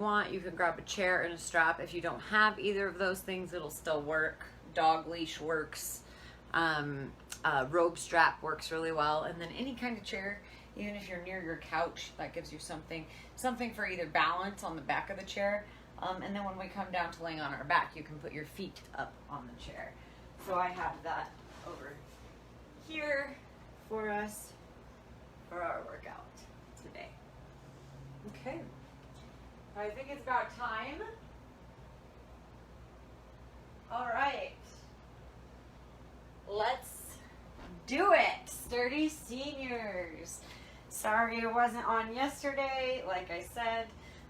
Want, you can grab a chair and a strap. If you don't have either of those things, it'll still work. Dog leash works. Rope strap works really well. And then any kind of chair, even if you're near your couch, that gives you something for either balance on the back of the chair. And then when we come down to laying on our back, you can put your feet up on the chair. So I have that over here for us for our workout today. Okay. I think it's about time. All right. Let's do it, sturdy seniors. Sorry I wasn't on yesterday. Like I said,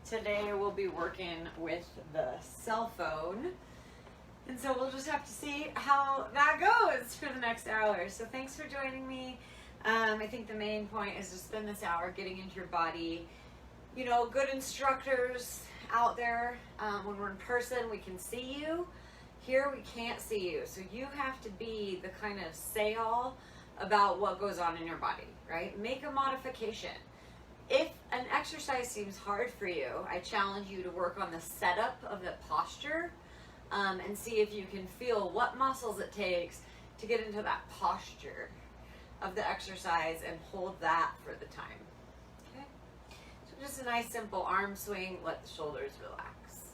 today we'll be working with the cell phone. And so we'll just have to see how that goes for the next hour. So thanks for joining me. I think the main point is to spend this hour getting into your body. You know, good instructors out there, when we're in person, we can see you. Here, we can't see you. So you have to be the kind of say-all about what goes on in your body, right? Make a modification. If an exercise seems hard for you, I challenge you to work on the setup of the posture, and see if you can feel what muscles it takes to get into that posture of the exercise and hold that for the time. Just a nice simple arm swing, let the shoulders relax.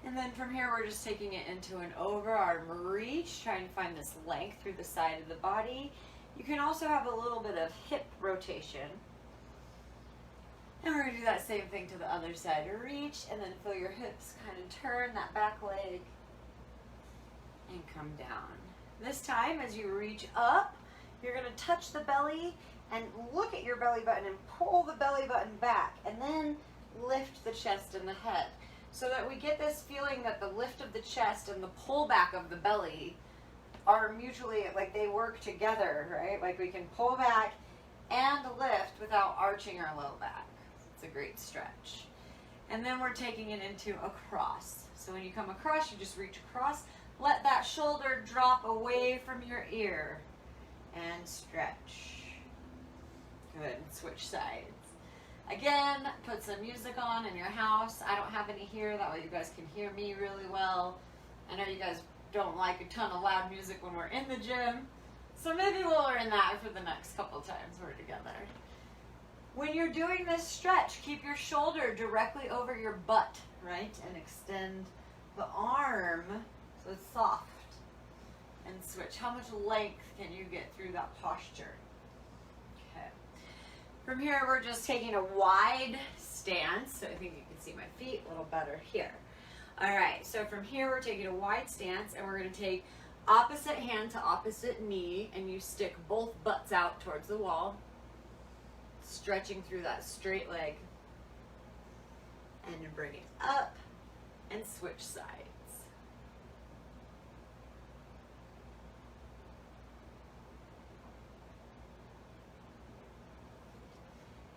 And then from here, we're just taking it into an overarm reach, trying to find this length through the side of the body. You can also have a little bit of hip rotation. And we're gonna do that same thing to the other side. Reach, and then feel your hips kind of turn that back leg and come down. This time, as you reach up, you're going to touch the belly and look at your belly button and pull the belly button back, and then lift the chest and the head, so that we get this feeling that the lift of the chest and the pull back of the belly are mutually, like they work together, right? Like we can pull back and lift without arching our low back. It's a great stretch. And then we're taking it into a cross. So when you come across, you just reach across. Let that shoulder drop away from your ear and stretch. Good. Switch sides. Again, put some music on in your house. I don't have any here. That way you guys can hear me really well. I know you guys don't like a ton of loud music when we're in the gym. So maybe we'll learn that for the next couple times we're together. When you're doing this stretch, keep your shoulder directly over your butt, right? And extend the arm so it's soft, and switch. How much length can you get through that posture? Okay. From here, we're just taking a wide stance. So I think you can see my feet a little better here. All right, so from here, we're taking a wide stance, and we're gonna take opposite hand to opposite knee, and you stick both butts out towards the wall, stretching through that straight leg, and you bring it up and switch sides.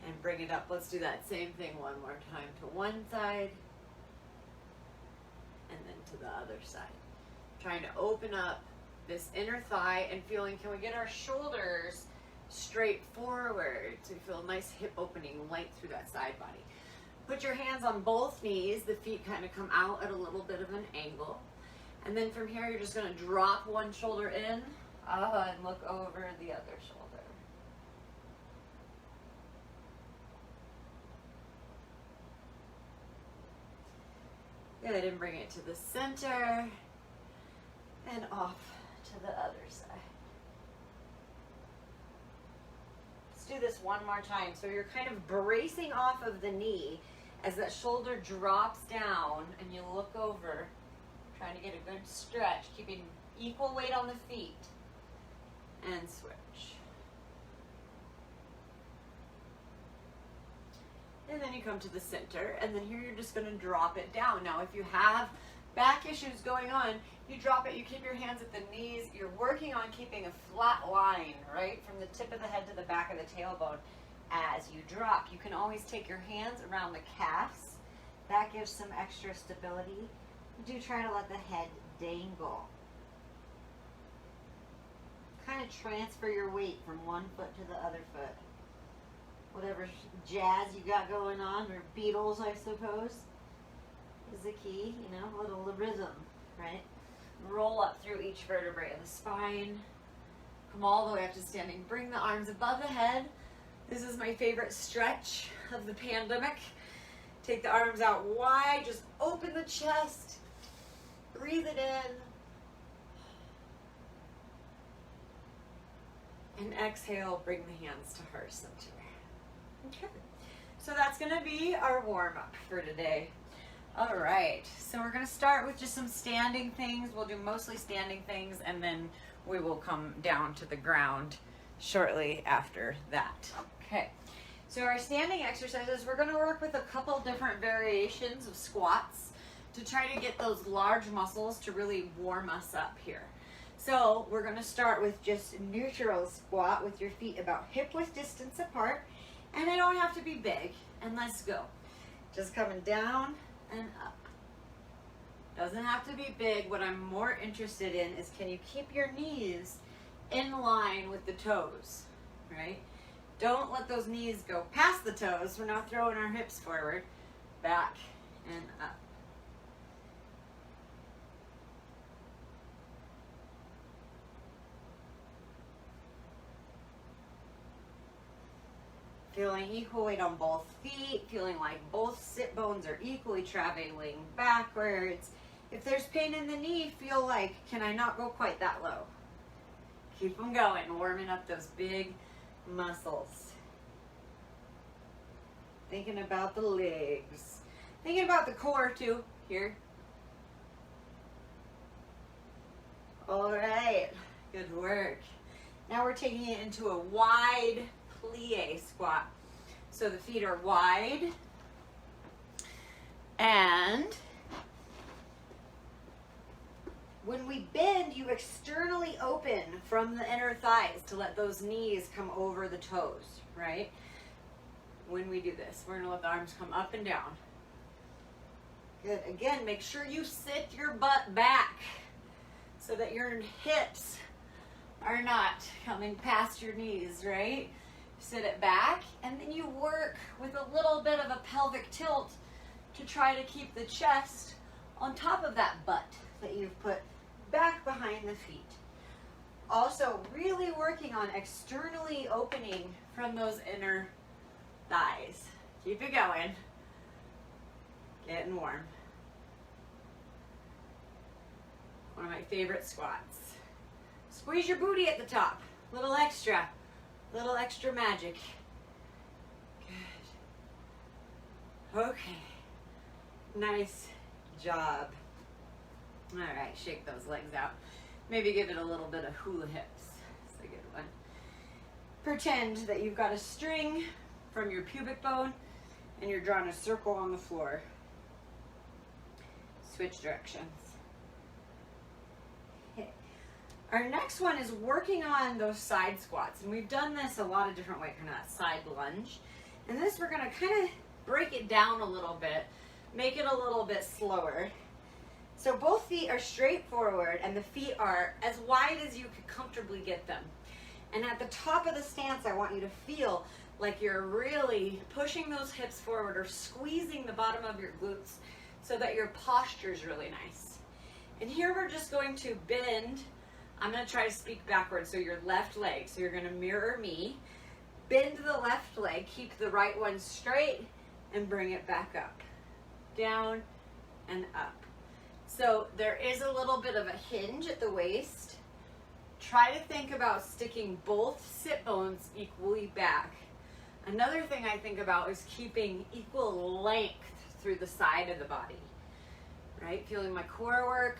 And bring it up. Let's do that same thing one more time to one side and then to the other side. Trying to open up this inner thigh and feeling, can we get our shoulders straight forward so we feel a nice hip opening length through that side body. Put your hands on both knees. The feet kind of come out at a little bit of an angle. And then from here, you're just going to drop one shoulder in and look over the other shoulder. Good, and bring it to the center and off to the other side. Let's do this one more time. So you're kind of bracing off of the knee as that shoulder drops down and you look over, trying to get a good stretch, keeping equal weight on the feet, and switch. And then you come to the center, and then here you're just going to drop it down. Now, if you have back issues going on, you drop it, you keep your hands at the knees. You're working on keeping a flat line, right, from the tip of the head to the back of the tailbone as you drop. You can always take your hands around the calves. That gives some extra stability. Do try to let the head dangle. kind of transfer your weight from one foot to the other foot. Whatever jazz you got going on, or Beatles, I suppose, is the key. You know, a little rhythm, right? Roll up through each vertebrae of the spine. Come all the way up to standing. Bring the arms above the head. This is my favorite stretch of the pandemic. Take the arms out wide. Just open the chest. Breathe it in. And exhale, bring the hands to heart center. Okay. So that's going to be our warm-up for today. All right. So we're going to start with just some standing things. We'll do mostly standing things, and then we will come down to the ground shortly after that. Okay. So our standing exercises, we're going to work with a couple different variations of squats to try to get those large muscles to really warm us up here. So we're going to start with just neutral squat with your feet about hip-width distance apart. And they don't have to be big. And let's go. Just coming down and up. Doesn't have to be big. What I'm more interested in is, can you keep your knees in line with the toes, right? Don't let those knees go past the toes. We're not throwing our hips forward. Back and up. Feeling equal weight on both feet, feeling like both sit bones are equally traveling backwards. If there's pain in the knee, feel like, can I not go quite that low? Keep them going, warming up those big muscles. Thinking about the legs. Thinking about the core too, here. All right, good work. Now we're taking it into a wide plie squat. So the feet are wide, and when we bend, you externally open from the inner thighs to let those knees come over the toes, right? When we do this, we're gonna let the arms come up and down. Good. Again, make sure you sit your butt back so that your hips are not coming past your knees, right? Sit it back, and then you work with a little bit of a pelvic tilt to try to keep the chest on top of that butt that you've put back behind the feet. Also, really working on externally opening from those inner thighs. Keep it going. Getting warm. One of my favorite squats. Squeeze your booty at the top. Little extra magic. Good. Okay. Nice job. All right, shake those legs out. Maybe give it a little bit of hula hips. That's a good one. Pretend that you've got a string from your pubic bone and you're drawing a circle on the floor. Switch directions. Okay. Our next one is working on those side squats. And we've done this a lot of different ways, kind of that side lunge. And this, we're gonna kind of break it down a little bit, make it a little bit slower. So both feet are straight forward and the feet are as wide as you could comfortably get them. And at the top of the stance, I want you to feel like you're really pushing those hips forward or squeezing the bottom of your glutes so that your posture is really nice. And here we're just going to bend. I'm going to try to speak backwards. So your left leg, so you're going to mirror me. Bend the left leg, keep the right one straight, and bring it back up. Down and up. So there is a little bit of a hinge at the waist. Try to think about sticking both sit bones equally back. Another thing I think about is keeping equal length through the side of the body, right? Feeling my core work.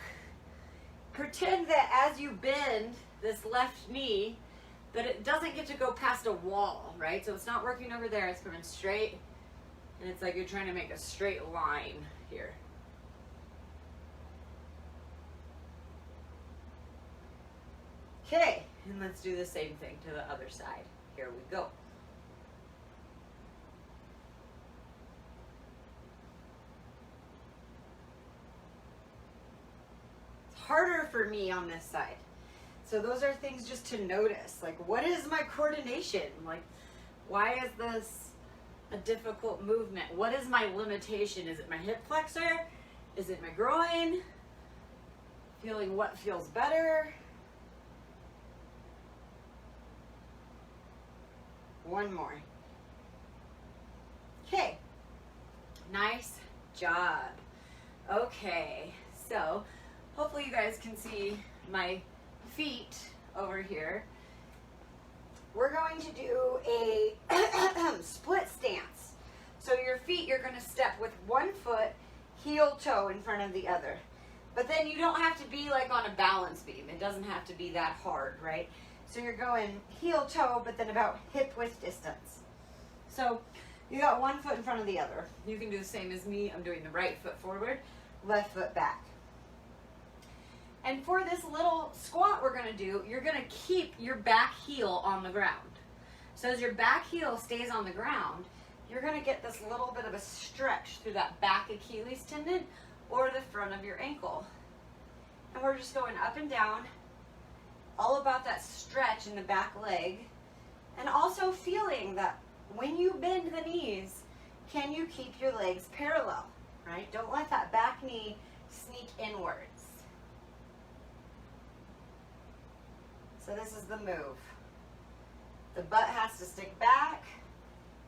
Pretend that as you bend this left knee, that it doesn't get to go past a wall, right? So it's not working over there, it's coming straight, and it's like you're trying to make a straight line here. Okay, and let's do the same thing to the other side. Here we go. It's harder for me on this side. So those are things just to notice. Like, what is my coordination? Like, why is this a difficult movement? What is my limitation? Is it my hip flexor? Is it my groin? Feeling what feels better? One more. Okay. Nice job. Okay. So, hopefully you guys can see my feet over here. We're going to do a split stance. So your feet, you're going to step with one foot, heel toe in front of the other. But then you don't have to be like on a balance beam. It doesn't have to be that hard, right? So you're going heel toe, but then about hip width distance. So you got one foot in front of the other. You can do the same as me. I'm doing the right foot forward, left foot back. And for this little squat we're going to do, you're going to keep your back heel on the ground. So as your back heel stays on the ground, you're going to get this little bit of a stretch through that back Achilles tendon or the front of your ankle. And we're just going up and down, all about that stretch in the back leg, and also feeling that when you bend the knees, can you keep your legs parallel, right? Don't let that back knee sneak inwards. So this is the move. The butt has to stick back.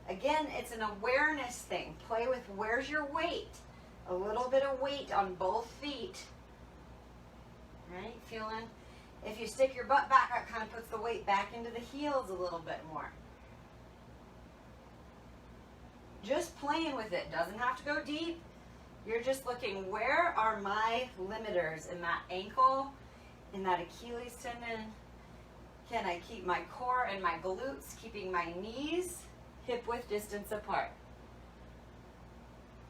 Again, it's an awareness thing. Play with where's your weight. A little bit of weight on both feet. Right? Feeling, if you stick your butt back, that kind of puts the weight back into the heels a little bit more. Just playing with it. Doesn't have to go deep. You're just looking, where are my limiters in that ankle, in that Achilles tendon? Can I keep my core and my glutes, keeping my knees hip width distance apart?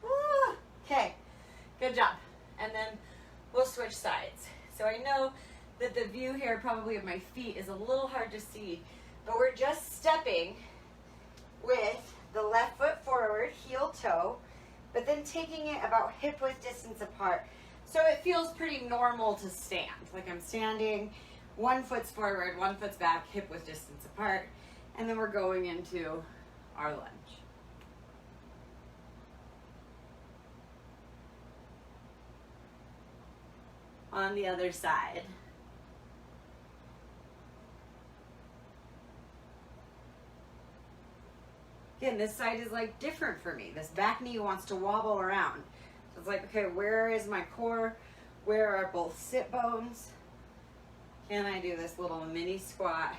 Woo! Okay, good job. And then we'll switch sides. So I know that the view here probably of my feet is a little hard to see, but we're just stepping with the left foot forward, heel toe, but then taking it about hip width distance apart. So it feels pretty normal to stand. Like I'm standing, one foot's forward, one foot's back, hip width distance apart, and then we're going into our lunge. On the other side. Again, this side is like different for me. This back knee wants to wobble around. So it's like, okay, where is my core? Where are both sit bones? Can I do this little mini squat,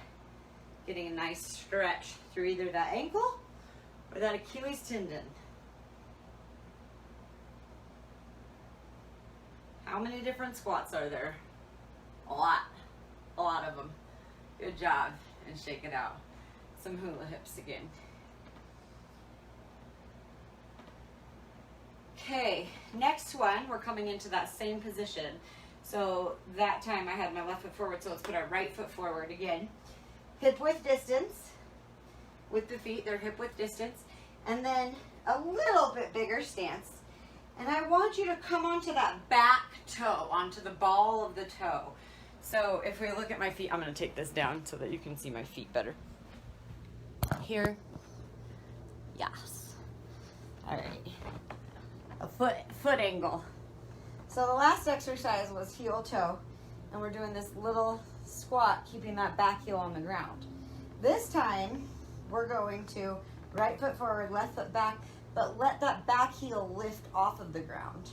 getting a nice stretch through either that ankle or that Achilles tendon? How many different squats are there? A lot of them. Good job, and shake it out. Some hula hips again. Okay, next one, we're coming into that same position. So that time I had my left foot forward, so let's put our right foot forward again. Hip width distance with the feet, they're hip width distance. And then a little bit bigger stance. And I want you to come onto that back toe, onto the ball of the toe. So if we look at my feet, I'm going to take this down so that you can see my feet better. Here. Yes. All right. A foot angle. So the last exercise was heel toe, and we're doing this little squat, keeping that back heel on the ground. This time, we're going to right foot forward, left foot back, but let that back heel lift off of the ground.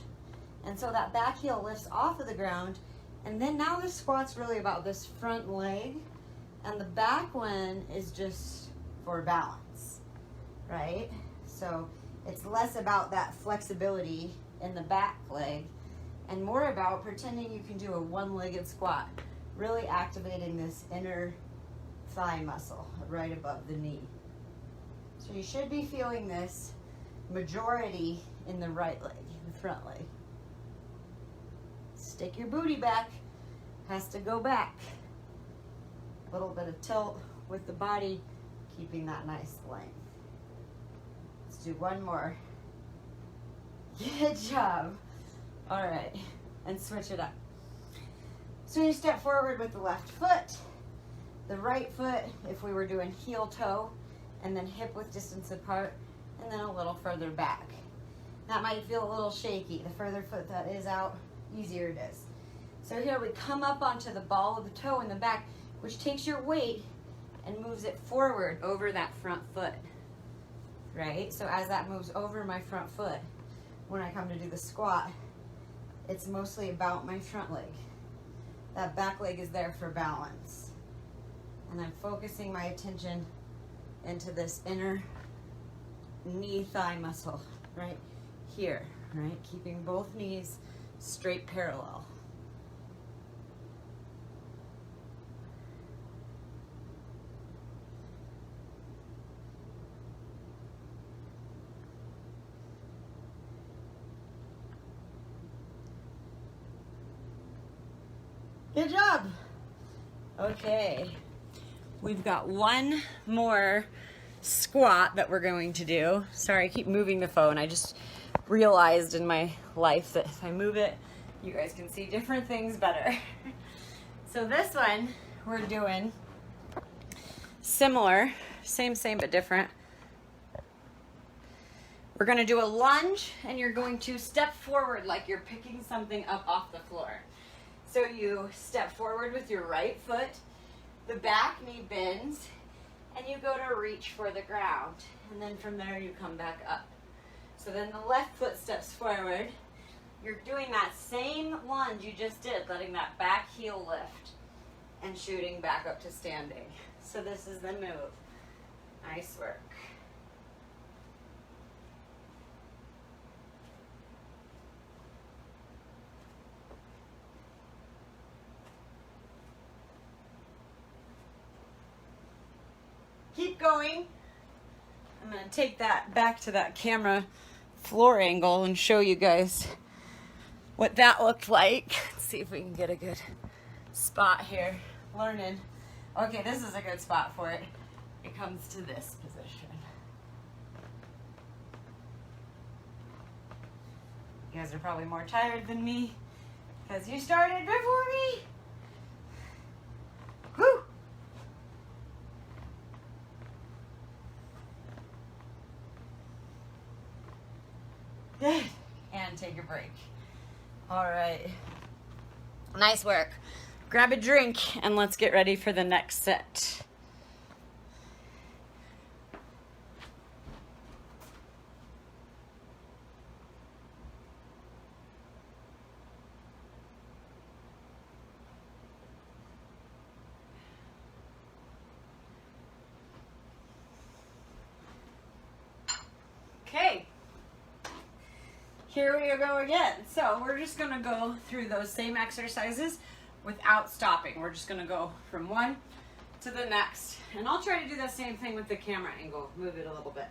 And so that back heel lifts off of the ground, and then now the squat's really about this front leg, and the back one is just for balance, right? So it's less about that flexibility in the back leg and more about pretending you can do a one-legged squat, really activating this inner thigh muscle right above the knee. So you should be feeling this majority in the right leg, the front leg. Stick your booty back, has to go back. A little bit of tilt with the body, keeping that nice length. Let's do one more. Good job. All right, and switch it up. So you step forward with the left foot, the right foot, if we were doing heel toe, and then hip width distance apart, and then a little further back. That might feel a little shaky. The further foot that is out, easier it is. So here we come up onto the ball of the toe in the back, which takes your weight and moves it forward over that front foot, right? So as that moves over my front foot, when I come to do the squat, it's mostly about my front leg. That back leg is there for balance. And I'm focusing my attention into this inner knee thigh muscle, right here, right? Keeping both knees straight parallel. Good job. Okay, we've got one more squat that we're going to do. Sorry, I keep moving the phone. I just realized in my life that if I move it, you guys can see different things better. So this one, we're doing similar, same but different. We're gonna do a lunge, and you're going to step forward like you're picking something up off the floor. So you step forward with your right foot, the back knee bends, and you go to reach for the ground. And then from there you come back up. So then the left foot steps forward. You're doing that same lunge you just did, letting that back heel lift and shooting back up to standing. So this is the move. Nice work. Keep going. I'm going to take that back to that camera floor angle and show you guys what that looked like. Let's see if we can get a good spot here. Learning. Okay, this is a good spot for it. It comes to this position. You guys are probably more tired than me because you started before me. Woo! Good. And take a break. All right. Nice work. Grab a drink and let's get ready for the next set. Okay. Here we go again. So we're just gonna go through those same exercises without stopping. We're just gonna go from one to the next. And I'll try to do the same thing with the camera angle, move it a little bit.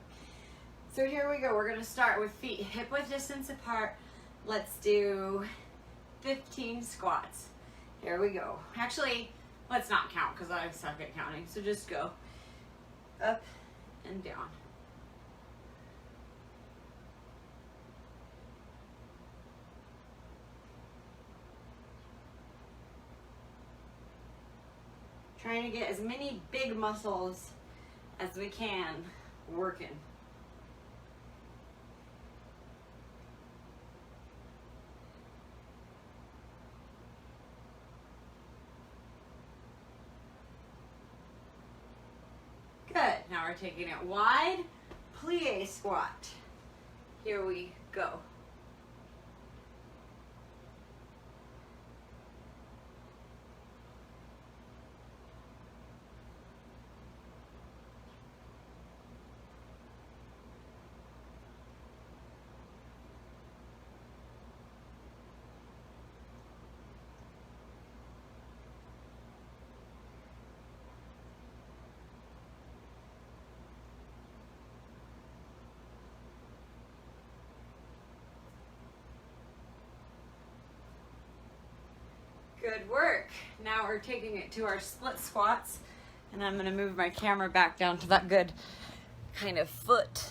So here we go. We're gonna start with feet hip width distance apart. Let's do 15 squats. Here we go. Actually, let's not count because I suck at counting. So just go up and down. Trying to get as many big muscles as we can working. Good. Now we're taking it wide, plie squat. Here we go. Good work. Now we're taking it to our split squats, and I'm going to move my camera back down to that good kind of foot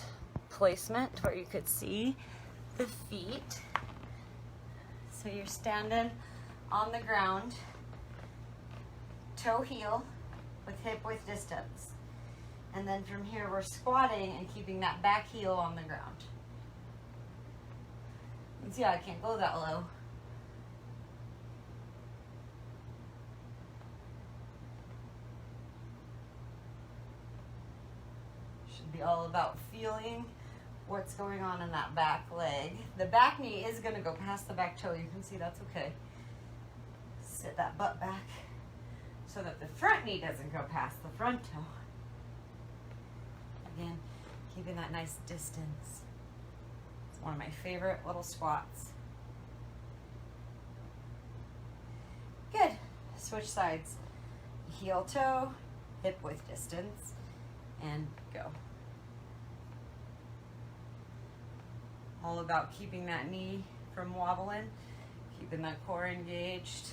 placement where you could see the feet. So you're standing on the ground toe heel with hip width distance. And then from here, we're squatting and keeping that back heel on the ground. You can see I can't go that low. Should be all about feeling what's going on in that back leg. The back knee is going to go past the back toe. You can see that's okay. Sit that butt back so that the front knee doesn't go past the front toe. Again, keeping that nice distance. It's one of my favorite little squats. Good. Switch sides. Heel toe, hip width distance, and go. All about keeping that knee from wobbling, keeping that core engaged.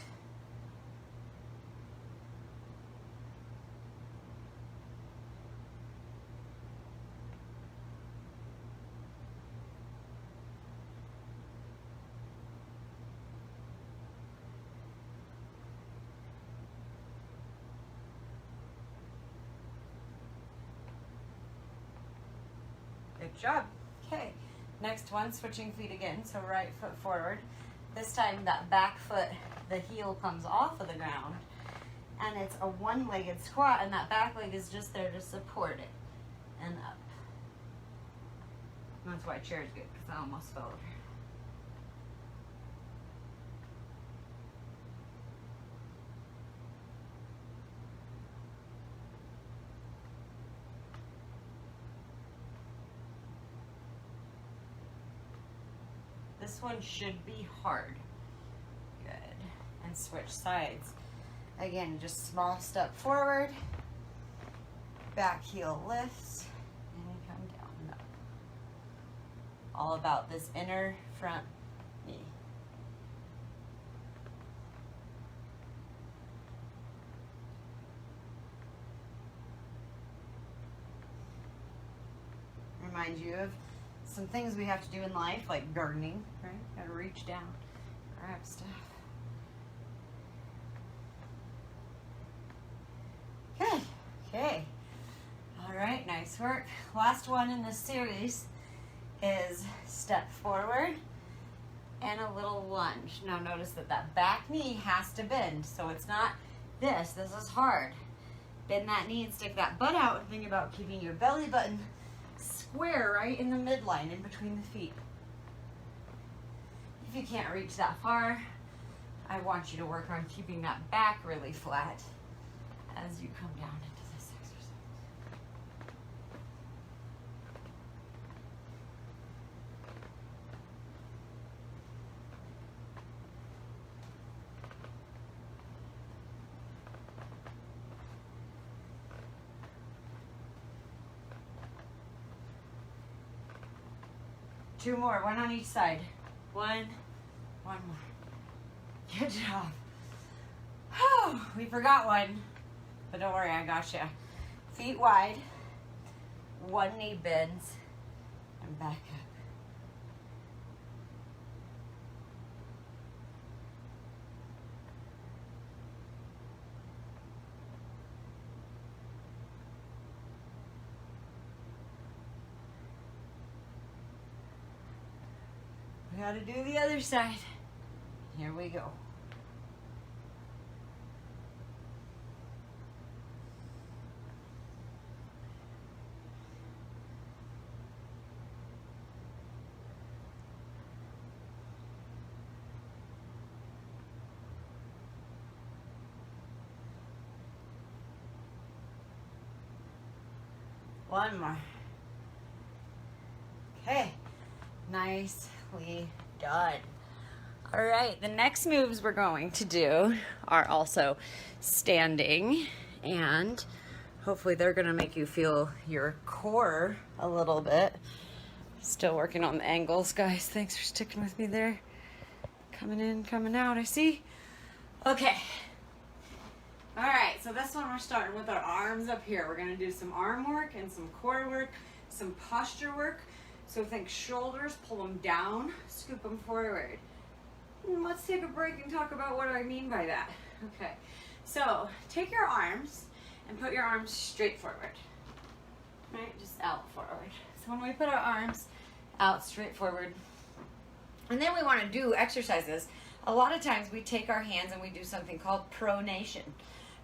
Good job. Okay. Next one, switching feet again. So right foot forward. This time that back foot, the heel comes off of the ground. And it's a one-legged squat, and that back leg is just there to support it. And up. And that's why chair is good, because I almost fell over. This one should be hard. Good. And switch sides. Again, just small step forward. Back heel lifts. And come down. No. All about this inner front knee. Remind you of some things we have to do in life, like gardening, right? Gotta reach down, grab stuff. Good. Okay. All right, nice work. Last one in this series is step forward and a little lunge. Now notice that that back knee has to bend, so it's not this. This is hard. Bend that knee and stick that butt out, and think about keeping your belly button square right in the midline in between the feet. If you can't reach that far, I want you to work on keeping that back really flat as you come down into this exercise. Two more, one on each side. One more. Good job. Whew, we forgot one, but don't worry, I got you. Feet wide, one knee bends, and back up. We gotta do the other side. Here we go. One more. Okay, nicely done. All right, the next moves we're going to do are also standing, and hopefully they're gonna make you feel your core a little bit. Still working on the angles, guys. Thanks for sticking with me there. Coming in, coming out, I see. Okay. All right, so this one we're starting with our arms up here. We're gonna do some arm work and some core work, some posture work. So think shoulders, pull them down, scoop them forward. Let's take a break and talk about what I mean by that. Okay, So take your arms and put your arms straight forward, right? Just out forward. So when we put our arms out straight forward, and then we want to do exercises, a lot of times we take our hands and we do something called pronation.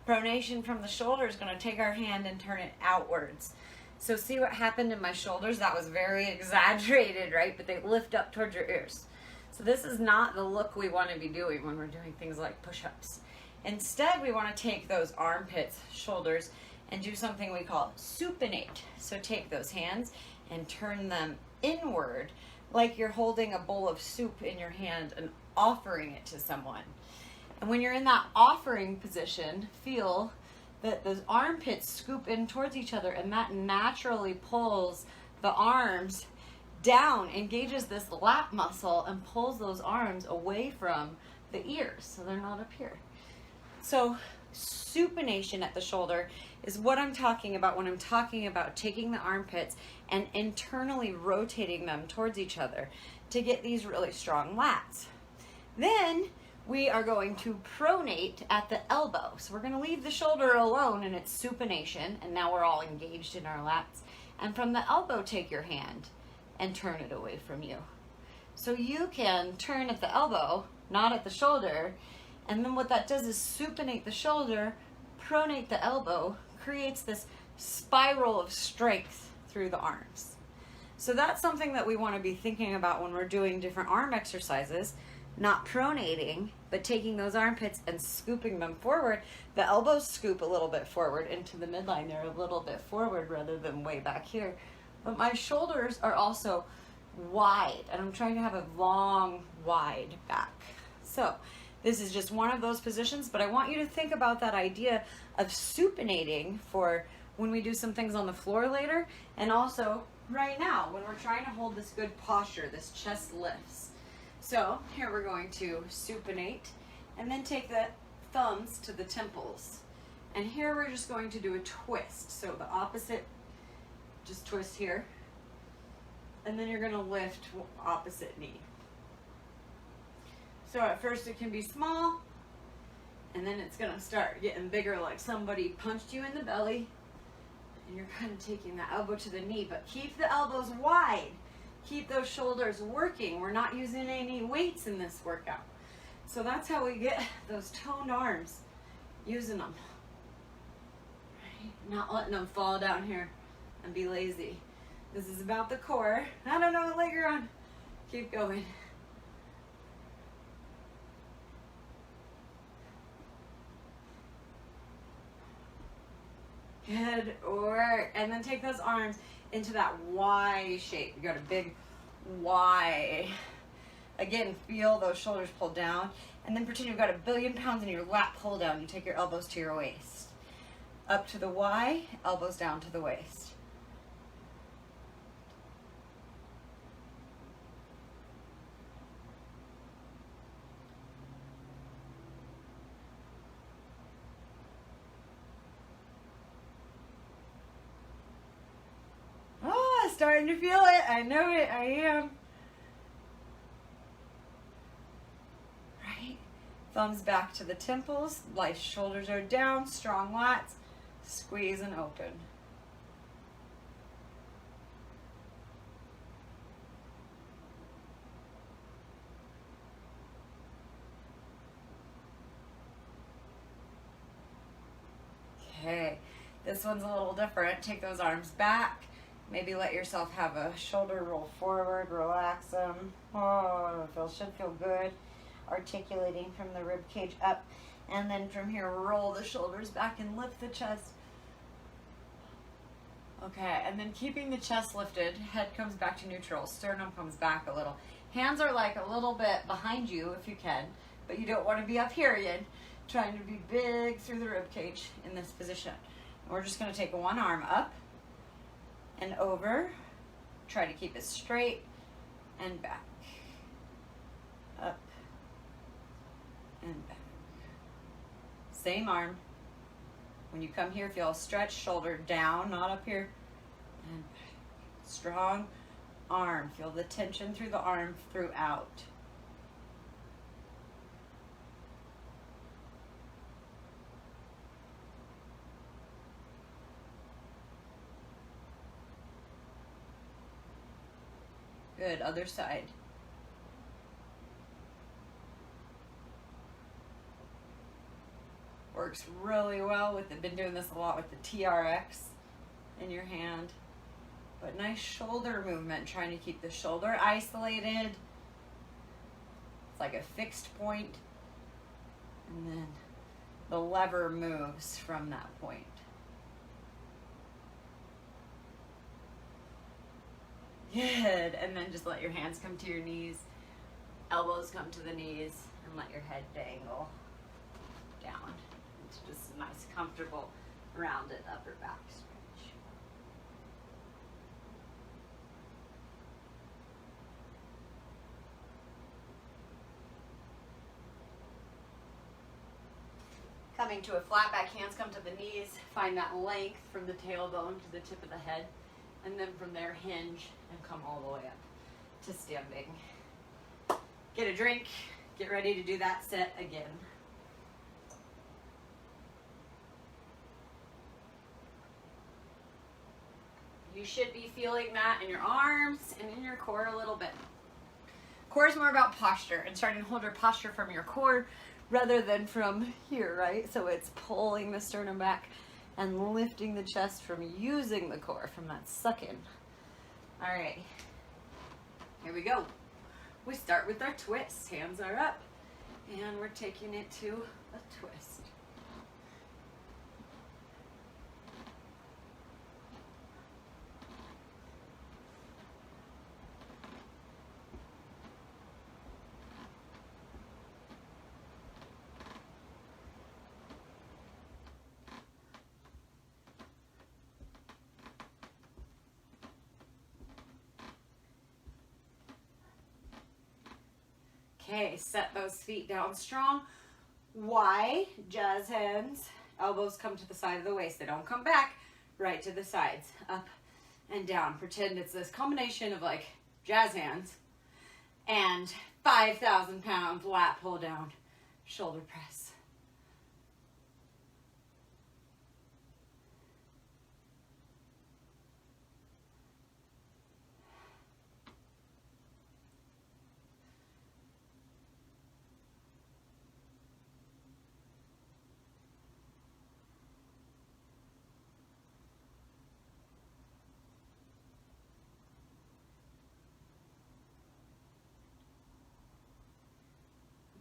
Pronation from the shoulder is going to take our hand and turn it outwards. So see what happened in my shoulders? That was very exaggerated, right? But they lift up towards your ears. So this is not the look we want to be doing when we're doing things like push-ups. Instead, we want to take those armpits, shoulders, and do something we call supinate. So take those hands and turn them inward like you're holding a bowl of soup in your hand and offering it to someone. And when you're in that offering position, feel that those armpits scoop in towards each other, and that naturally pulls the arms down, engages this lat muscle, and pulls those arms away from the ears so they're not up here. So supination at the shoulder is what I'm talking about when I'm talking about taking the armpits and internally rotating them towards each other to get these really strong lats. Then we are going to pronate at the elbow. So we're going to leave the shoulder alone in its supination, and now we're all engaged in our lats. And from the elbow, take your hand and turn it away from you. So you can turn at the elbow, not at the shoulder, and then what that does is supinate the shoulder, pronate the elbow, creates this spiral of strength through the arms. So that's something that we want to be thinking about when we're doing different arm exercises, not pronating, but taking those armpits and scooping them forward. The elbows scoop a little bit forward into the midline. They're a little bit forward rather than way back here. But my shoulders are also wide, and I'm trying to have a long, wide back. So this is just one of those positions, but I want you to think about that idea of supinating for when we do some things on the floor later, and also right now when we're trying to hold this good posture, this chest lifts. So here we're going to supinate and then take the thumbs to the temples. And here we're just going to do a twist. So the opposite, just twist here. And then you're going to lift opposite knee. So at first it can be small, and then it's going to start getting bigger like somebody punched you in the belly. And you're kind of taking the elbow to the knee, but keep the elbows wide. Keep those shoulders working. We're not using any weights in this workout. So that's how we get those toned arms, using them. Right? Not letting them fall down here and be lazy. This is about the core. I don't know what leg you're on. Keep going. Good work. And then take those arms into that Y shape. You got a big Y. Again, feel those shoulders pull down. And then pretend you've got 1 billion pounds in your lat pull down. You take your elbows to your waist. Up to the Y, elbows down to the waist. Starting to feel it. I know it. I am. Right? Thumbs back to the temples. Light shoulders are down. Strong lats. Squeeze and open. Okay. This one's a little different. Take those arms back. Maybe let yourself have a shoulder roll forward, relax them. Oh, should feel good. Articulating from the rib cage up. And then from here, roll the shoulders back and lift the chest. Okay, and then keeping the chest lifted, head comes back to neutral, sternum comes back a little. Hands are like a little bit behind you if you can, but you don't want to be up here yet. Trying to be big through the rib cage in this position. And we're just going to take one arm up and over. Try to keep it straight and back. Up and back. Same arm. When you come here, feel a stretch, shoulder down, not up here. And back. Strong arm. Feel the tension through the arm throughout. Good, other side. Works really well with, I've been doing this a lot with the TRX in your hand. But nice shoulder movement, trying to keep the shoulder isolated. It's like a fixed point. And then the lever moves from that point. Good, and then just let your hands come to your knees, elbows come to the knees, and let your head dangle down into just a nice, comfortable, rounded upper back stretch. Coming to a flat back, hands come to the knees, find that length from the tailbone to the tip of the head, and then from there hinge and come all the way up to standing. Get a drink, get ready to do that set again. You should be feeling that in your arms and in your core a little bit. Core is more about posture and starting to hold your posture from your core rather than from here, right? So it's pulling the sternum back and lifting the chest from using the core, from that suck in. All right, here we go. We start with our twist. Hands are up, and we're taking it to a twist. Okay, set those feet down strong. Y, jazz hands. Elbows come to the side of the waist. They don't come back, right to the sides. Up and down. Pretend it's this combination of like jazz hands and 5,000 pound lat pull down, shoulder press.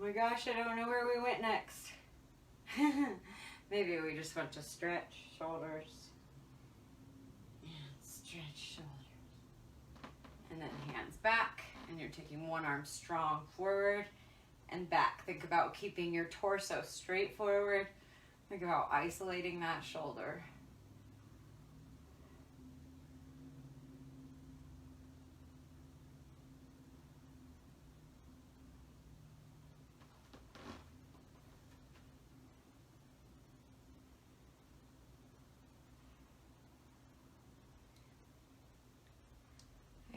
Oh my gosh, I don't know where we went next. Maybe we just went to stretch shoulders and stretch shoulders. And then hands back, and you're taking one arm strong forward and back. Think about keeping your torso straight forward. Think about isolating that shoulder.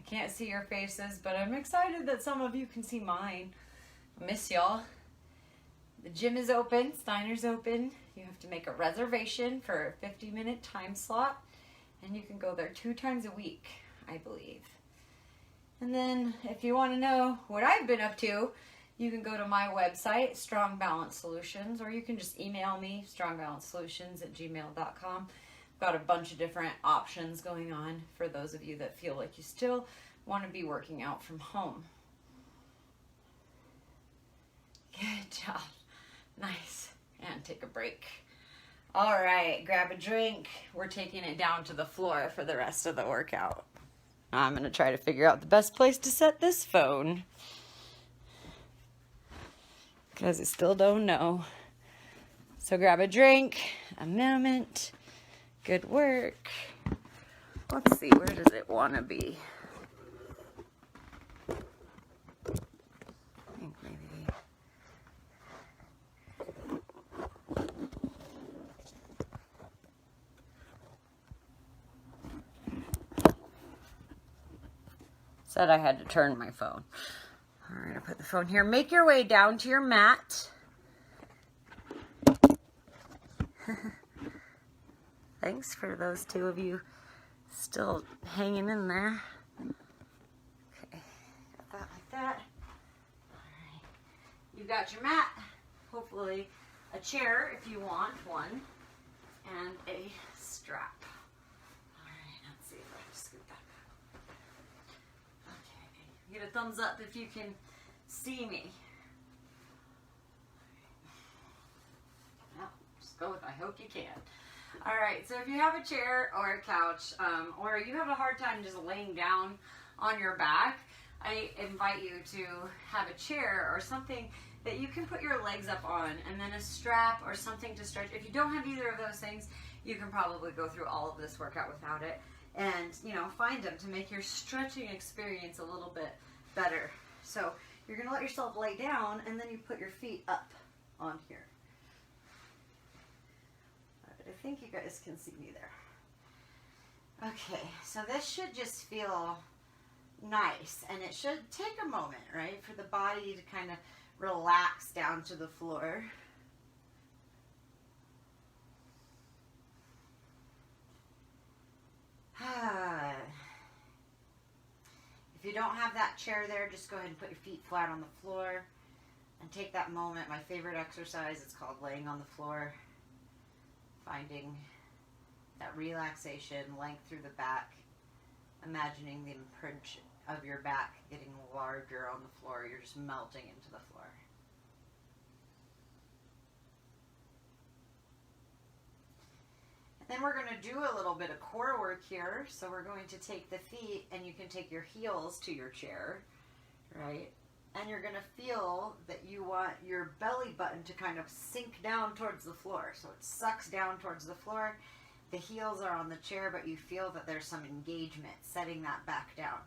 Can't see your faces, but I'm excited that some of you can see mine. I miss y'all. The gym is open, Steiner's open. You have to make a reservation for a 50-minute time slot, and you can go there 2 times a week, I believe. And then if you want to know what I've been up to, you can go to my website, Strong Balance Solutions, or you can just email me, strongbalancesolutions@gmail.com. Got a bunch of different options going on for those of you that feel like you still want to be working out from home. Good job. Nice. And take a break. All right, grab a drink. We're taking it down to the floor for the rest of the workout. I'm going to try to figure out the best place to set this phone, because I still don't know. So grab a drink, a moment. Good work. Let's see, where does it want to be? I think maybe. Said I had to turn my phone. All right, I'll put the phone here. Make your way down to your mat. Thanks for those 2 of you still hanging in there. Okay. like that. All right. You've got your mat, hopefully a chair if you want one, and a strap. All right, let's see if I can scoot that back. Okay, get a thumbs up if you can see me. Well, just go with I hope you can. All right, so if you have a chair or a couch, or you have a hard time just laying down on your back, I invite you to have a chair or something that you can put your legs up on, and then a strap or something to stretch. If you don't have either of those things, you can probably go through all of this workout without it, and find them to make your stretching experience a little bit better. So you're gonna let yourself lay down, and then you put your feet up on here. All right, I think you guys can see me there. Okay, so this should just feel nice, and it should take a moment, right, for the body to kind of relax down to the floor. If you don't have that chair there, just go ahead and put your feet flat on the floor and take that moment. My favorite exercise is called laying on the floor, finding that relaxation, length through the back, imagining the imprint of your back getting larger on the floor. You're just melting into the floor. And then we're going to do a little bit of core work here. So we're going to take the feet, and you can take your heels to your chair, right? And you're going to feel that you want your belly button to kind of sink down towards the floor. So it sucks down towards the floor. The heels are on the chair, but you feel that there's some engagement, setting that back down.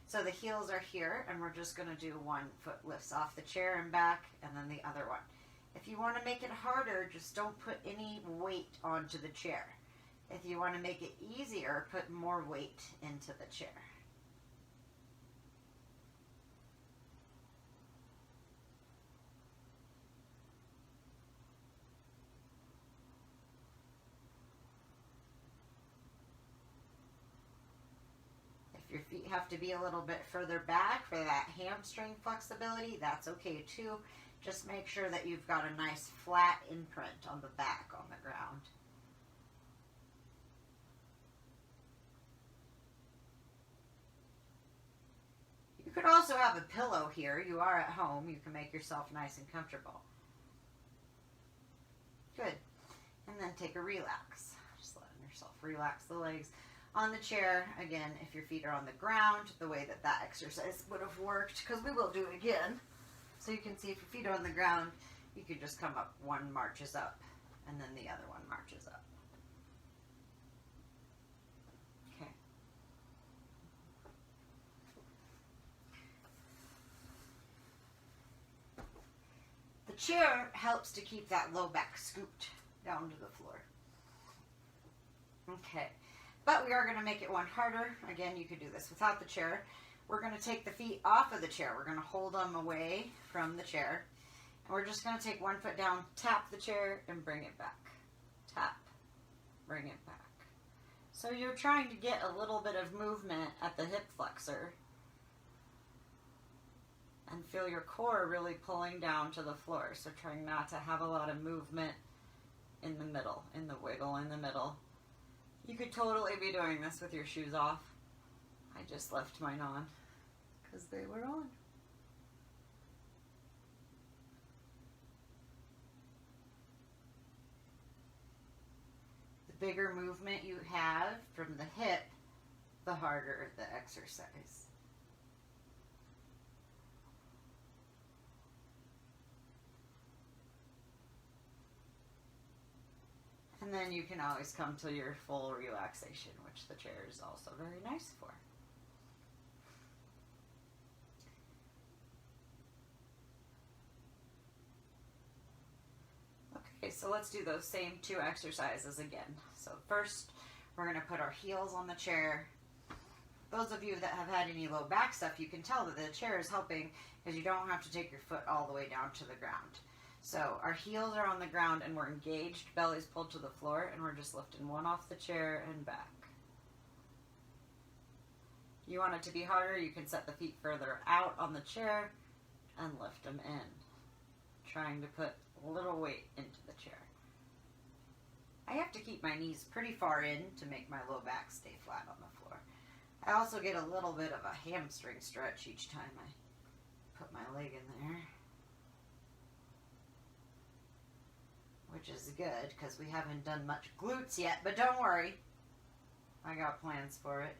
So the heels are here, and we're just going to do one foot lifts off the chair and back, and then the other one. If you want to make it harder, just don't put any weight onto the chair. If you want to make it easier, put more weight into the chair. Your feet have to be a little bit further back for that hamstring flexibility. That's okay too. Just make sure that you've got a nice flat imprint on the back on the ground. You could also have a pillow here. You are at home. You can make yourself nice and comfortable. Good. And then take a relax. Just letting yourself relax the legs. On the chair, again, if your feet are on the ground, the way that that exercise would have worked, because we will do it again. So you can see if your feet are on the ground, you can just come up, one marches up, and then the other one marches up. Okay. The chair helps to keep that low back scooped down to the floor. Okay. But we are going to make it one harder. Again, you could do this without the chair. We're going to take the feet off of the chair. We're going to hold them away from the chair. And we're just going to take one foot down, tap the chair, and bring it back. Tap, bring it back. So you're trying to get a little bit of movement at the hip flexor. And feel your core really pulling down to the floor. So trying not to have a lot of movement in the middle, in the wiggle in the middle. You could totally be doing this with your shoes off. I just left mine on because they were on. The bigger movement you have from the hip, the harder the exercise. And then you can always come to your full relaxation, which the chair is also very nice for. Okay, so let's do those same two exercises again. So first, we're going to put our heels on the chair. Those of you that have had any low back stuff, you can tell that the chair is helping because you don't have to take your foot all the way down to the ground. So our heels are on the ground and we're engaged, belly's pulled to the floor, and we're just lifting one off the chair and back. You want it to be harder, you can set the feet further out on the chair and lift them in, trying to put a little weight into the chair. I have to keep my knees pretty far in to make my low back stay flat on the floor. I also get a little bit of a hamstring stretch each time I put my leg in there, which is good because we haven't done much glutes yet, but don't worry, I got plans for it.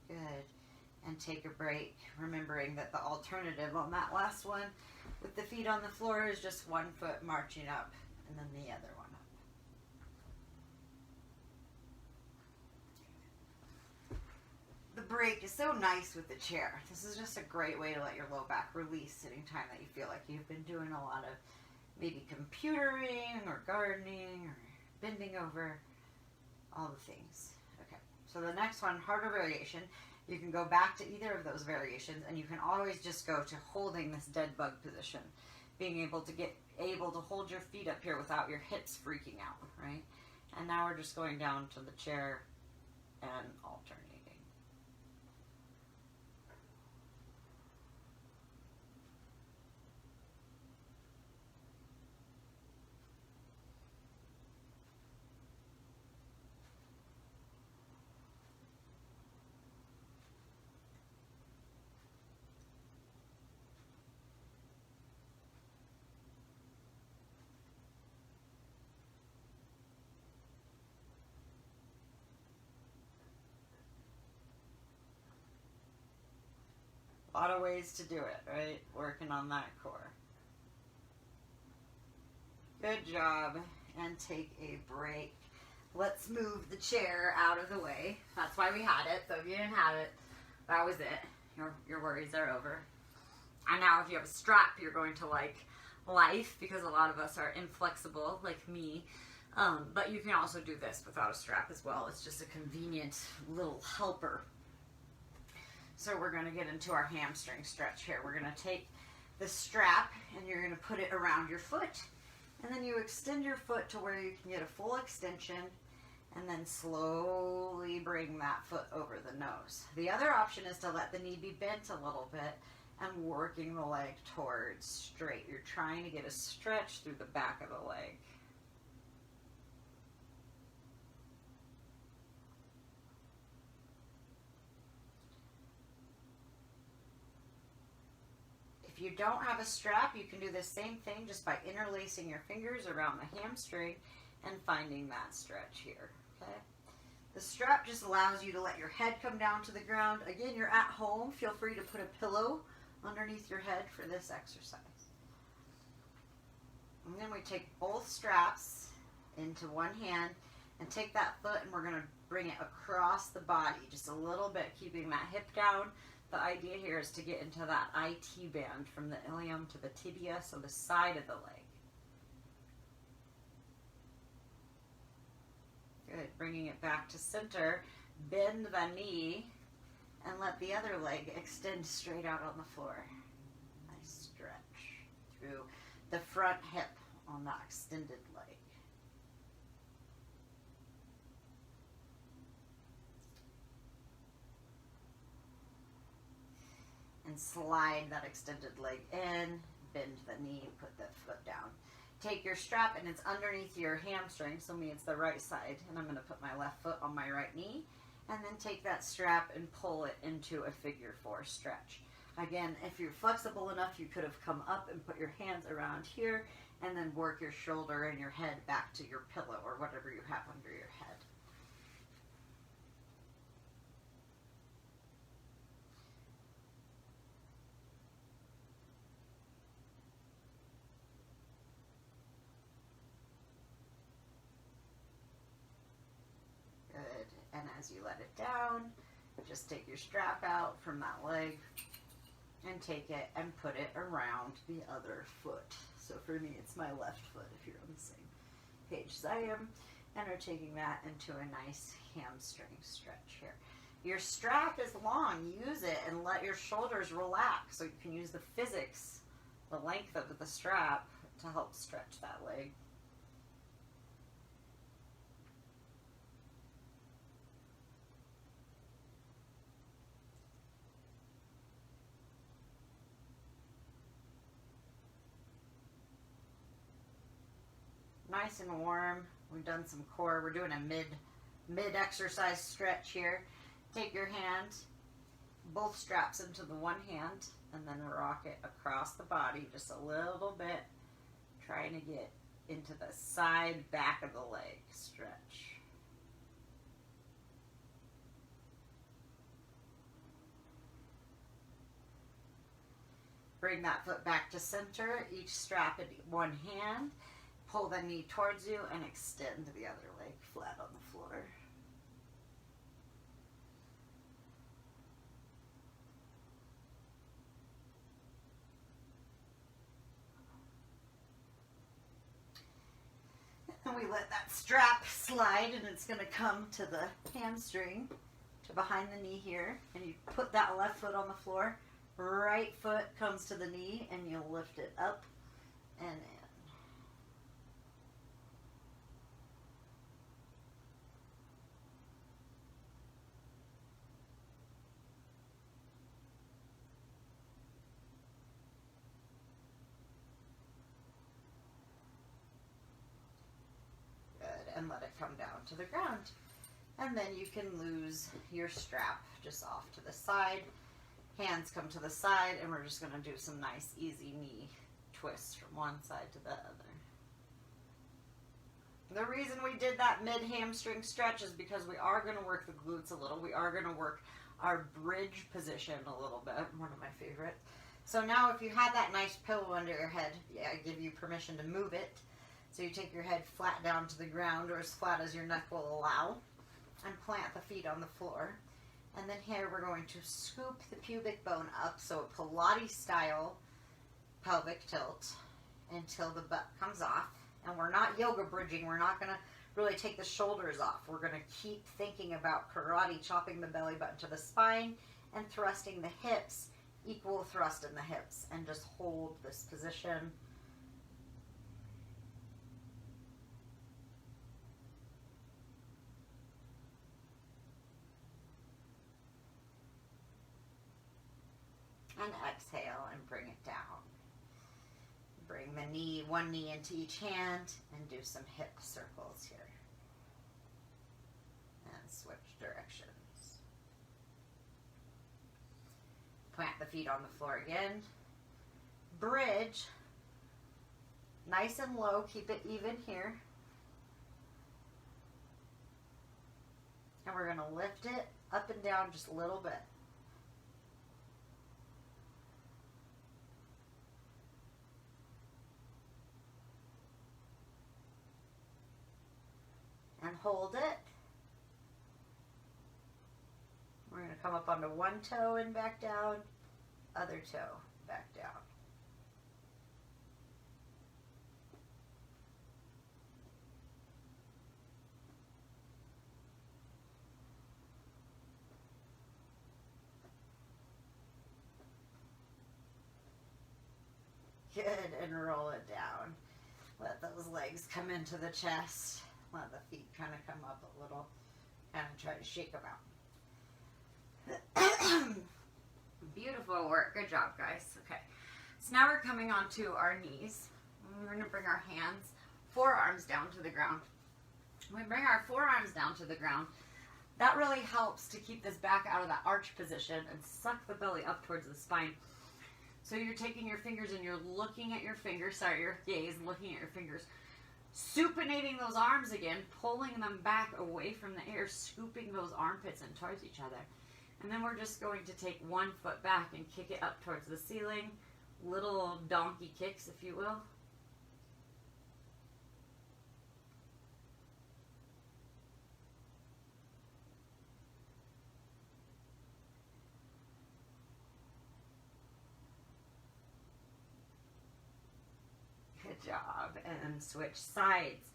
Good. And take a break, remembering that the alternative on that last one with the feet on the floor is just one foot marching up and then the other one up. The break is so nice with the chair. This is just a great way to let your low back release sitting time that you feel like you've been doing a lot of maybe computering or gardening or bending over, all the things. Okay, so the next one, harder variation. You can go back to either of those variations, and you can always just go to holding this dead bug position. Being able to hold your feet up here without your hips freaking out, right? And now we're just going down to the chair and alternating. A lot of ways to do it, right? Working on that core. Good job. And take a break. Let's move the chair out of the way. That's why we had it. So if you didn't have it, that was it. Your worries are over. And now if you have a strap, you're going to like life, because a lot of us are inflexible, like me. But you can also do this without a strap as well. It's just a convenient little helper. So we're going to get into our hamstring stretch here. We're going to take the strap and you're going to put it around your foot. And then you extend your foot to where you can get a full extension, and then slowly bring that foot over the nose. The other option is to let the knee be bent a little bit and working the leg towards straight. You're trying to get a stretch through the back of the leg. If you don't have a strap, you can do the same thing just by interlacing your fingers around the hamstring and finding that stretch here, okay? The strap just allows you to let your head come down to the ground. Again, you're at home. Feel free to put a pillow underneath your head for this exercise. And then we take both straps into one hand and take that foot and we're going to bring it across the body just a little bit, keeping that hip down. The idea here is to get into that IT band from the ilium to the tibia, so the side of the leg. Good. Bringing it back to center. Bend the knee and let the other leg extend straight out on the floor. Nice stretch through the front hip on that extended leg. And slide that extended leg in, bend the knee, put the foot down. Take your strap and it's underneath your hamstring, so me it's the right side, and I'm going to put my left foot on my right knee, and then take that strap and pull it into a figure 4 stretch. Again, if you're flexible enough, you could have come up and put your hands around here, and then work your shoulder and your head back to your pillow or whatever you have under your head. And as you let it down, just take your strap out from that leg and take it and put it around the other foot. So for me, it's my left foot if you're on the same page as I am. And we're taking that into a nice hamstring stretch here. Your strap is long. Use it and let your shoulders relax so you can use the physics, the length of the strap, to help stretch that leg. nice and warm. We've done some core. We're doing a mid exercise stretch here. Take your hand, both straps into the one hand, and then rock it across the body just a little bit, trying to get into the side back of the leg stretch. Bring that foot back to center, each strap in one hand, pull the knee towards you and extend the other leg flat on the floor. And we let that strap slide, and it's going to come to the hamstring, to behind the knee here, and you put that left foot on the floor. Right foot comes to the knee, and you lift it up and in. Good, and let it come down to the ground. And then you can lose your strap just off to the side. Hands come to the side, and we're just going to do some nice, easy knee twists from one side to the other. The reason we did that mid-hamstring stretch is because we are going to work the glutes a little. We are going to work our bridge position a little bit, one of my favorites. So now if you had that nice pillow under your head, I give you permission to move it. So you take your head flat down to the ground, or as flat as your neck will allow, and plant the feet on the floor. And then here we're going to scoop the pubic bone up, so a Pilates style pelvic tilt until the butt comes off. And we're not yoga bridging. We're not going to really take the shoulders off. We're going to keep thinking about karate, chopping the belly button to the spine and thrusting the hips, equal thrust in the hips, and just hold this position. And exhale and bring it down. Bring the knee, one knee into each hand, and do some hip circles here. And switch directions. Plant the feet on the floor again. Bridge. Nice and low, keep it even here. And we're going to lift it up and down just a little bit. And hold it. We're going to come up onto one toe and back down, other toe, back down. Good, and roll it down. Let those legs come into the chest. Let the feet kind of come up a little, kind of try to shake them out. Beautiful work. Good job, guys. Okay. So now we're coming onto our knees. We're going to bring our hands, forearms down to the ground. When we bring our forearms down to the ground, that really helps to keep this back out of that arch position and suck the belly up towards the spine. So you're taking your fingers and you're looking at your fingers, sorry, your gaze, looking at your fingers, supinating those arms again, pulling them back away from the air, scooping those armpits in towards each other. And then we're just going to take one foot back and kick it up towards the ceiling. Little donkey kicks, if you will. Good job. And switch sides.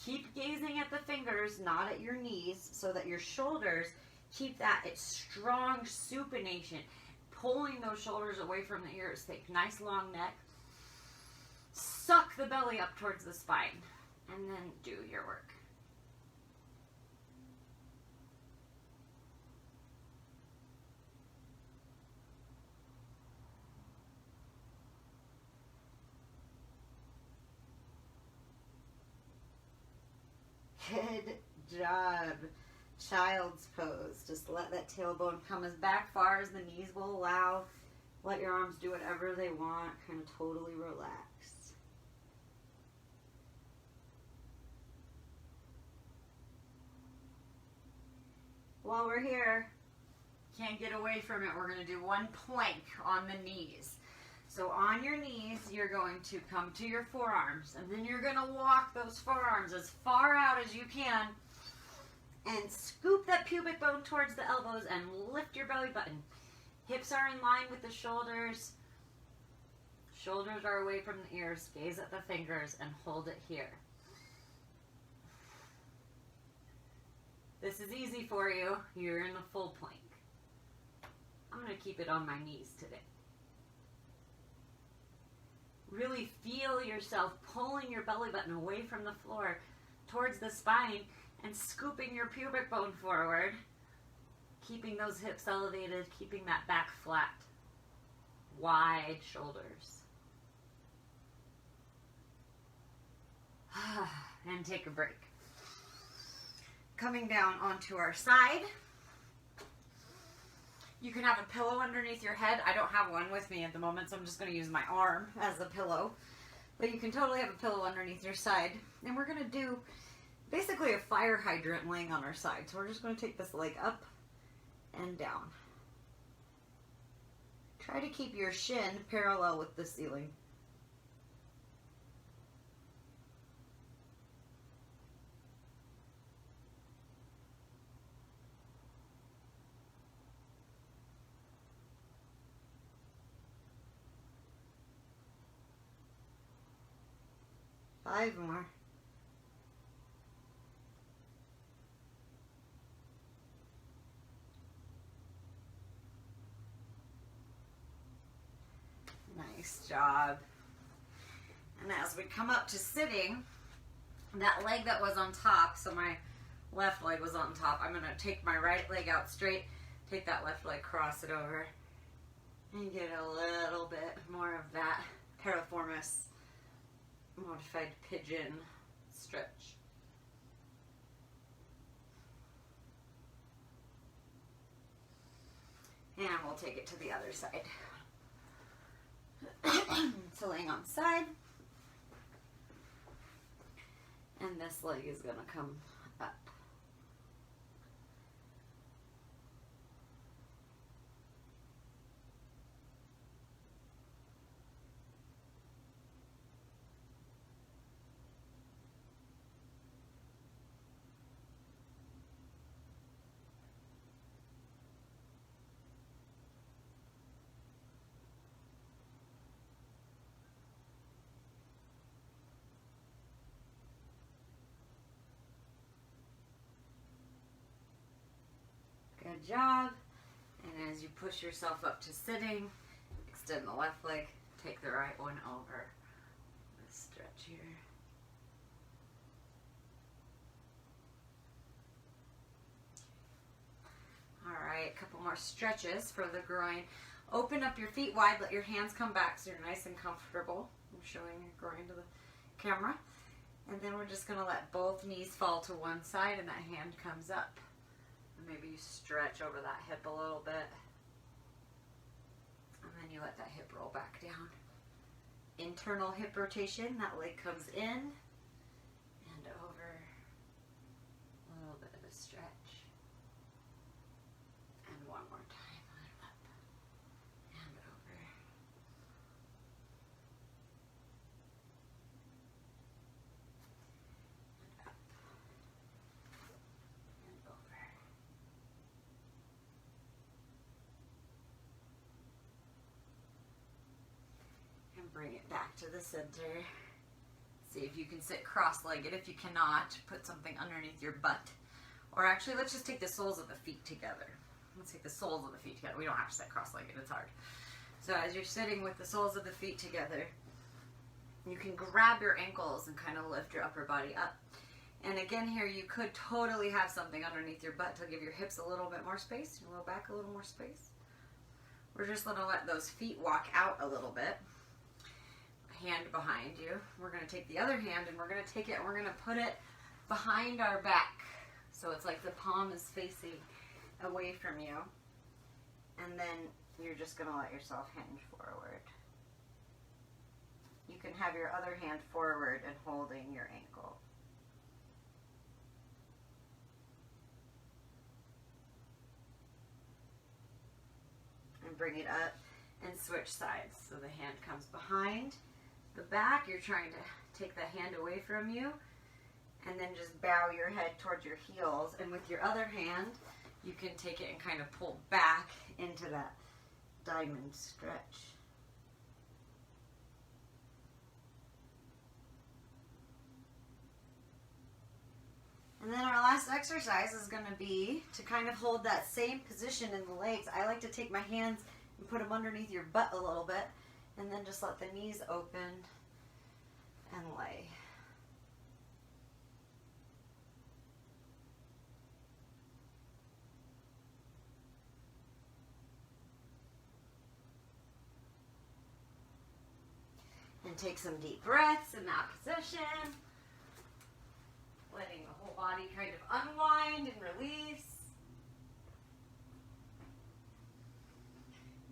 Keep gazing at the fingers, not at your knees, so that your shoulders keep that strong supination, pulling those shoulders away from the ears. Take nice long neck. Suck the belly up towards the spine, and then do your work. Good job. Child's pose. Just let that tailbone come as back far as the knees will allow. Let your arms do whatever they want. Kind of totally relaxed. While we're here, can't get away from it, we're going to do one plank on the knees. So on your knees, you're going to come to your forearms, and then you're going to walk those forearms as far out as you can and scoop that pubic bone towards the elbows and lift your belly button. Hips are in line with the shoulders. Shoulders are away from the ears. Gaze at the fingers and hold it here. This is easy for you. You're in a full plank. I'm going to keep it on my knees today. Really feel yourself pulling your belly button away from the floor towards the spine and scooping your pubic bone forward. Keeping those hips elevated, keeping that back flat. Wide shoulders. And take a break. Coming down onto our side. You can have a pillow underneath your head. I don't have one with me at the moment, so I'm just going to use my arm as a pillow. But you can totally have a pillow underneath your side. And we're going to do basically a fire hydrant laying on our side. So we're just going to take this leg up and down. Try to keep your shin parallel with the ceiling. Five more. Nice job. And as we come up to sitting, that leg that was on top, so my left leg was on top, I'm going to take my right leg out straight, take that left leg, cross it over, and get a little bit more of that piriformis modified pigeon stretch. And we'll take it to the other side. So laying on side. And this leg is going to come up. Good job. And as you push yourself up to sitting, extend the left leg, take the right one over. Let's stretch here. All right, a couple more stretches for the groin. Open up your feet wide, let your hands come back so you're nice and comfortable. I'm showing your groin to the camera. And then we're just going to let both knees fall to one side and that hand comes up. Maybe you stretch over that hip a little bit. And then you let that hip roll back down. Internal hip rotation, that leg comes in and over. A little bit of a stretch. And one more time, up and over. And up and over. Bring it back to the center. See if you can sit cross-legged. If you cannot, put something underneath your butt. Or actually, let's just take the soles of the feet together. Let's take the soles of the feet together. We don't have to sit cross-legged. It's hard. So as you're sitting with the soles of the feet together, you can grab your ankles and kind of lift your upper body up. And again here, you could totally have something underneath your butt to give your hips a little bit more space, your low back a little more space. We're just going to let those feet walk out a little bit. Hand behind you. We're going to take the other hand and we're going to take it and we're going to put it behind our back. So it's like the palm is facing away from you. And then you're just going to let yourself hinge forward. You can have your other hand forward and holding your ankle. And bring it up and switch sides. So the hand comes behind the back. You're trying to take the hand away from you. And then just bow your head towards your heels. And with your other hand, you can take it and kind of pull back into that diamond stretch. And then our last exercise is going to be to kind of hold that same position in the legs. I like to take my hands and put them underneath your butt a little bit, and then just let the knees open and lay. And take some deep breaths in that position. Letting the whole body kind of unwind and release.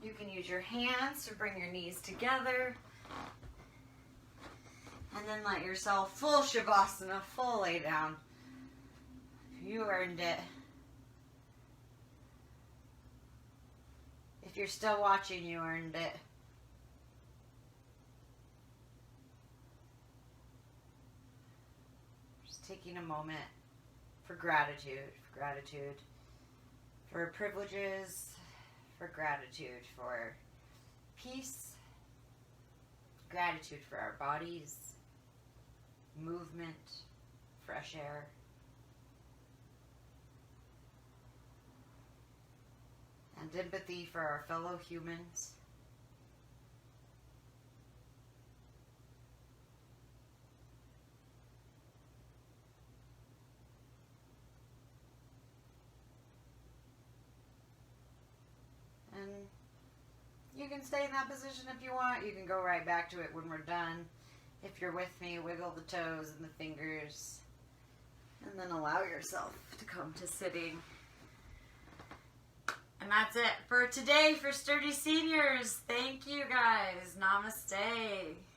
You can use your hands to bring your knees together. And then let yourself full Shavasana, full lay down. You earned it. If you're still watching, you earned it. Taking a moment for gratitude, for privileges, for gratitude, for peace, gratitude for our bodies, movement, fresh air. And empathy for our fellow humans. And you can stay in that position if you want. You can go right back to it when we're done. If you're with me, wiggle the toes and the fingers. And then allow yourself to come to sitting. And that's it for today for Sturdy Seniors. Thank you guys. Namaste.